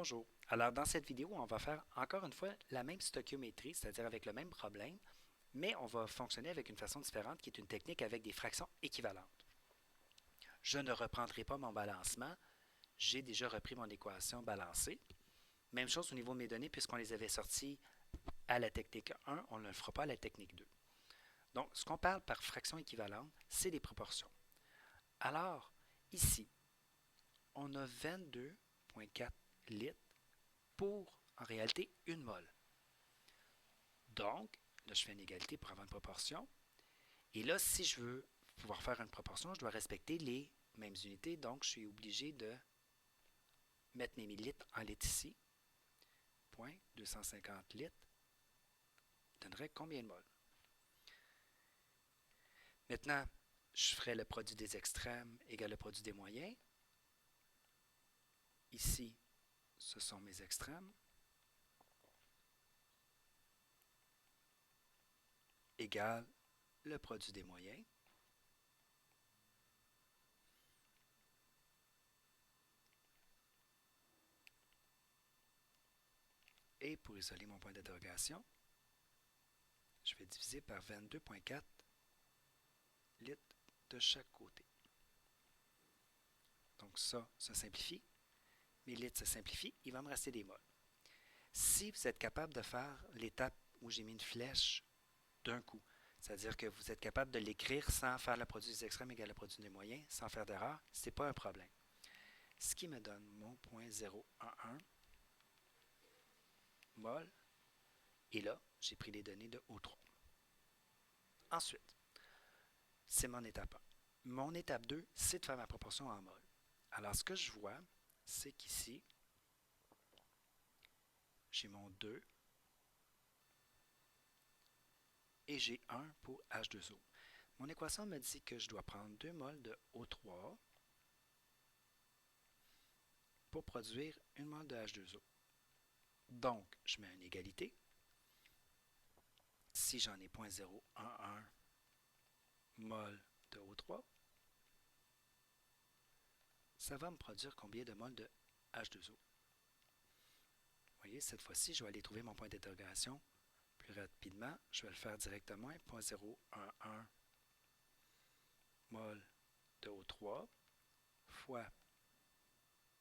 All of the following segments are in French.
Bonjour. Alors dans cette vidéo, on va faire encore une fois la même stoichiométrie, c'est-à-dire avec le même problème, mais on va fonctionner avec une façon différente qui est une technique avec des fractions équivalentes. Je ne reprendrai pas mon balancement, j'ai déjà repris mon équation balancée. Même chose au niveau de mes données, puisqu'on les avait sorties à la technique 1, on ne le fera pas à la technique 2. Donc, ce qu'on parle par fraction équivalente, c'est des proportions. Alors, ici, on a 22,4 litres pour, en réalité, une mole. Donc, là, je fais une égalité pour avoir une proportion. Et là, si je veux pouvoir faire une proportion, je dois respecter les mêmes unités. Donc, je suis obligé de mettre mes millilitres en litres ici. 0,250 litres donnerait combien de moles? Maintenant, je ferai le produit des extrêmes égale le produit des moyens. Ici, ce sont mes extrêmes. Égale le produit des moyens. Et pour isoler mon point d'interrogation, je vais diviser par 22,4 litres de chaque côté. Donc ça simplifie. Mes litres se simplifient, il va me rester des moles. Si vous êtes capable de faire l'étape où j'ai mis une flèche d'un coup, c'est-à-dire que vous êtes capable de l'écrire sans faire le produit des extrêmes égale le produit des moyens, sans faire d'erreur, ce n'est pas un problème. Ce qui me donne mon 0,011 mol. Et là, j'ai pris les données de O3. Ensuite, c'est mon étape 1. Mon étape 2, c'est de faire ma proportion en mol. Alors, ce que je vois, c'est qu'ici, j'ai mon 2 et j'ai 1 pour H2O. Mon équation me dit que je dois prendre 2 moles de O3 pour produire 1 mol de H2O. Donc, je mets une égalité. Si j'en ai 0,011 mol de O3, ça va me produire combien de moles de H2O? Vous voyez, cette fois-ci, je vais aller trouver mon point d'interrogation plus rapidement. Je vais le faire directement. 0,011 mol de O3 fois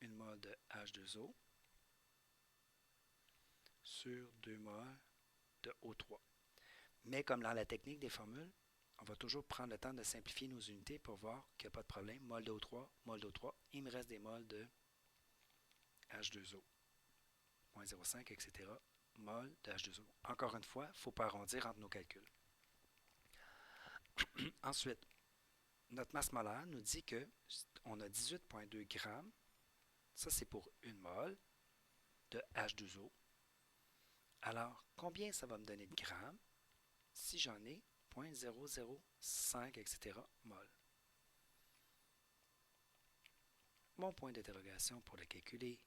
1 mol de H2O sur 2 mols de O3. Mais comme dans la technique des formules, on va toujours prendre le temps de simplifier nos unités pour voir qu'il n'y a pas de problème. Mol de O3, mol d'O3. Il me reste des mols de H2O. 0,05, etc. Mol de H2O. Encore une fois, il ne faut pas arrondir entre nos calculs. Ensuite, notre masse molaire nous dit qu'on a 18,2 grammes. Ça, c'est pour 1 mol de H2O. Alors, combien ça va me donner de grammes si j'en ai 0,005, etc. mol? Mon point d'interrogation pour le calculer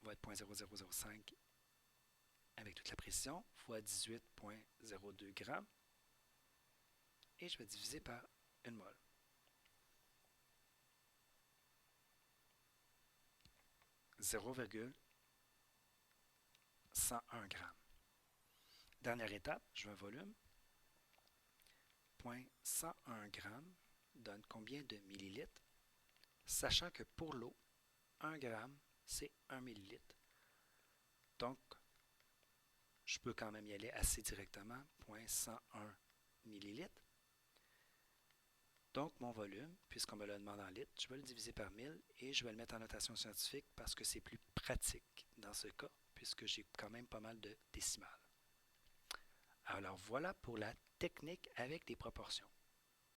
va être 0,0005 avec toute la précision fois 18,02 grammes. Et je vais diviser par 1 mol. 0,101 g. Dernière étape, je veux un volume. 0,101 g donne combien de millilitres? Sachant que pour l'eau, 1 g, c'est 1 millilitre. Donc, je peux quand même y aller assez directement. 0,101 millilitres. Donc, mon volume, puisqu'on me le demande en litres, je vais le diviser par 1000 et je vais le mettre en notation scientifique parce que c'est plus pratique dans ce cas, puisque j'ai quand même pas mal de décimales. Alors, voilà pour la technique avec des proportions.